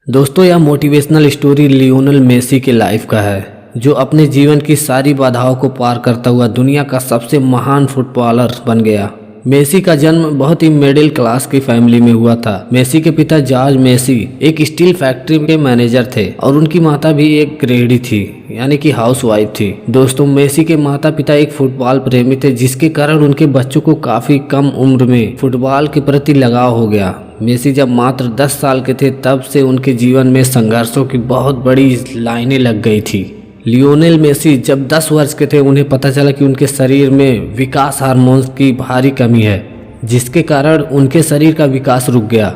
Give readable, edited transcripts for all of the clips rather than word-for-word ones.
दोस्तों यह motivational story Lionel Messi के लाइफ का है, जो अपने जीवन की सारी बाधाओं को पार करता हुआ दुनिया का सबसे महान फुटबॉलर बन गया। मेसी का जन्म बहुत ही मिडिल क्लास की फैमिली में हुआ था। मेसी के पिता जॉर्ज मेसी एक स्टील फैक्ट्री के मैनेजर थे और उनकी माता भी एक गृहिणी थी, यानी कि हाउसवाइफ थी। दोस्तों मेसी के माता पिता एक फुटबॉल प्रेमी थे, जिसके कारण उनके बच्चों को काफी कम उम्र में फुटबॉल के प्रति लगाव हो गया। मेसी जब मात्र 10 साल के थे तब से उनके जीवन में संघर्षों की बहुत बड़ी लाइनें लग गई थी। लियोनेल मेसी जब 10 वर्ष के थे उन्हें पता चला कि उनके शरीर में विकास हार्मोन्स की भारी कमी है, जिसके कारण उनके शरीर का विकास रुक गया।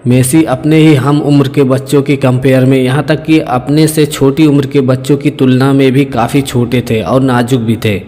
मेसी अपने ही हम उम्र के बच्चों की कंपेयर में, यहाँ तक कि अपने से छोटी उम्र के बच्चों की तुलना में भी काफ़ी छोटे थे और नाजुक भी थे।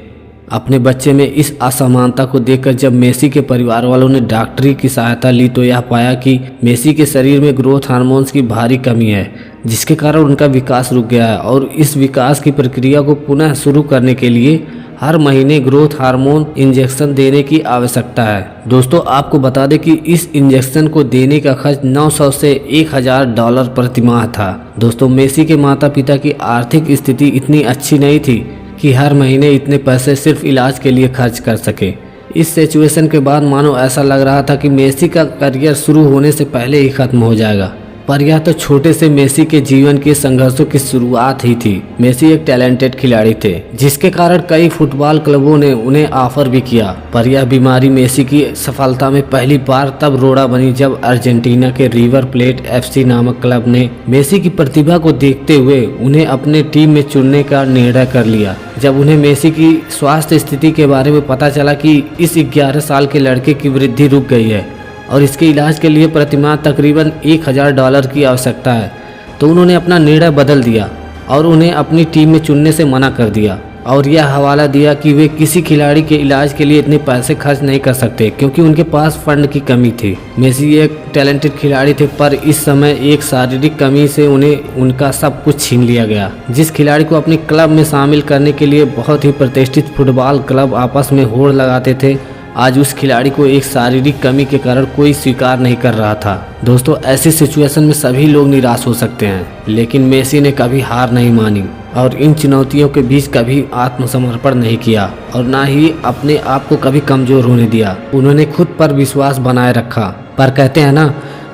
अपने बच्चे में इस असमानता को देखकर जब मेसी के परिवार वालों ने डॉक्टरी की सहायता ली तो यह पाया कि मेसी के शरीर में ग्रोथ हार्मोन्स की भारी कमी है, जिसके कारण उनका विकास रुक गया है और इस विकास की प्रक्रिया को पुनः शुरू करने के लिए हर महीने ग्रोथ हार्मोन इंजेक्शन देने की आवश्यकता है। दोस्तों आपको बता दें कि इस इंजेक्शन को देने का खर्च 900 से $1000 प्रति माह था। दोस्तों मेसी के माता पिता की आर्थिक स्थिति इतनी अच्छी नहीं थी कि हर महीने इतने पैसे सिर्फ इलाज के लिए खर्च कर सके। इस सिचुएशन के बाद मानो ऐसा लग रहा था कि मेसी का करियर शुरू होने से पहले ही खत्म हो जाएगा, पर यह तो छोटे से मेसी के जीवन के संघर्षों की शुरुआत ही थी। मेसी एक टैलेंटेड खिलाड़ी थे, जिसके कारण कई फुटबॉल क्लबों ने उन्हें ऑफर भी किया, पर यह बीमारी मेसी की सफलता में पहली बार तब रोड़ा बनी जब अर्जेंटीना के रिवर प्लेट FC नामक क्लब ने मेसी की प्रतिभा को देखते हुए उन्हें अपने टीम में चुनने का निर्णय कर लिया। जब उन्हें मेसी की स्वास्थ्य स्थिति के बारे में पता चला कि इस 11 साल के लड़के की वृद्धि रुक गई है और इसके इलाज के लिए प्रतिमाह तकरीबन $1000 की आवश्यकता है, तो उन्होंने अपना निर्णय बदल दिया और उन्हें अपनी टीम में चुनने से मना कर दिया और यह हवाला दिया कि वे किसी खिलाड़ी के इलाज के लिए इतने पैसे खर्च नहीं कर सकते क्योंकि उनके पास फंड की कमी थी। मेसी एक टैलेंटेड खिलाड़ी थे, पर इस समय एक शारीरिक कमी से उन्हें उनका सब कुछ छीन लिया गया। जिस खिलाड़ी को अपने क्लब में शामिल करने के लिए बहुत ही प्रतिष्ठित फुटबॉल क्लब आपस में होड़ लगाते थे, आज उस खिलाड़ी को एक शारीरिक कमी के कारण कोई स्वीकार नहीं कर रहा था। दोस्तों ऐसी सिचुएशन में सभी लोग निराश हो सकते हैं, लेकिन मेसी ने कभी हार नहीं मानी और इन चुनौतियों के बीच कभी आत्मसमर्पण नहीं किया और ना ही अपने आप को कभी कमजोर होने दिया। उन्होंने खुद पर विश्वास बनाए रखा। पर कहते हैं ना,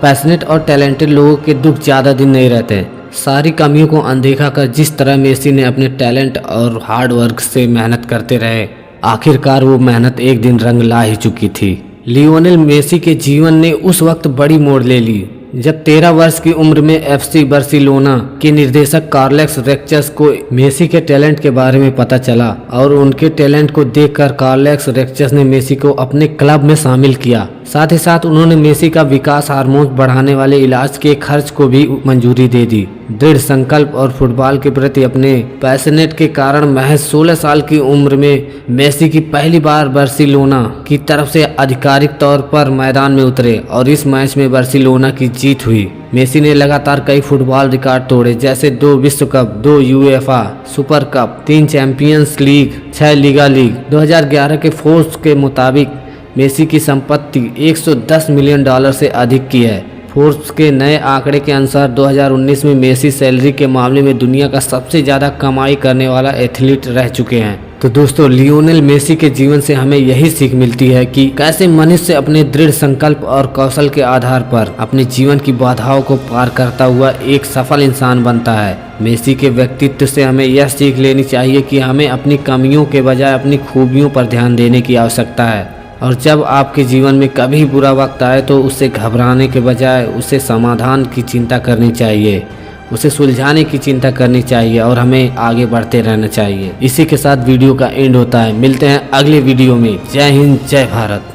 पैशनेट और टैलेंटेड लोगों के दुख ज़्यादा दिन नहीं रहते। सारी कमियों को अनदेखा कर जिस तरह मेसी ने अपने टैलेंट और हार्ड वर्क से मेहनत करते रहे, आखिरकार वो मेहनत एक दिन रंग ला ही चुकी थी। लियोनेल मेसी के जीवन ने उस वक्त बड़ी मोड़ ले ली जब 13 वर्ष की उम्र में FC बार्सिलोना के निर्देशक कार्लेस रेक्चस को मेसी के टैलेंट के बारे में पता चला और उनके टैलेंट को देखकर कार्लेस रेक्चस ने मेसी को अपने क्लब में शामिल किया। साथ ही साथ उन्होंने मेसी का विकास हार्मोन बढ़ाने वाले इलाज के खर्च को भी मंजूरी दे दी। दृढ़ संकल्प और फुटबॉल के प्रति अपने पैशनेट के कारण महज 16 साल की उम्र में मेसी की पहली बार बार्सिलोना की तरफ से आधिकारिक तौर पर मैदान में उतरे और इस मैच में बार्सिलोना की जीत हुई। मेसी ने लगातार कई फुटबॉल रिकॉर्ड तोड़े, जैसे 2 विश्व cup, 2 UEFA super cup, 3 champions league, 6 Liga league. 2011 के फोर्ब्स के मुताबिक मेसी की संपत्ति $110 मिलियन से अधिक की है। फोर्ब्स के नए आंकड़े के अनुसार 2019 में मेसी सैलरी के मामले में दुनिया का सबसे ज़्यादा कमाई करने वाला एथलीट रह चुके हैं। तो दोस्तों लियोनेल मेसी के जीवन से हमें यही सीख मिलती है कि कैसे मनुष्य अपने दृढ़ संकल्प और कौशल के आधार पर अपने जीवन की बाधाओं को पार करता हुआ एक सफल इंसान बनता है। मेसी के व्यक्तित्व से हमें यह सीख लेनी चाहिए कि हमें अपनी कमियों के बजाय अपनी खूबियों पर ध्यान देने की आवश्यकता है और जब आपके जीवन में कभी बुरा वक्त आए तो उससे घबराने के बजाय उसे समाधान की चिंता करनी चाहिए, उसे सुलझाने की चिंता करनी चाहिए और हमें आगे बढ़ते रहना चाहिए। इसी के साथ वीडियो का एंड होता है। मिलते हैं अगले वीडियो में। जय हिंद, जय भारत।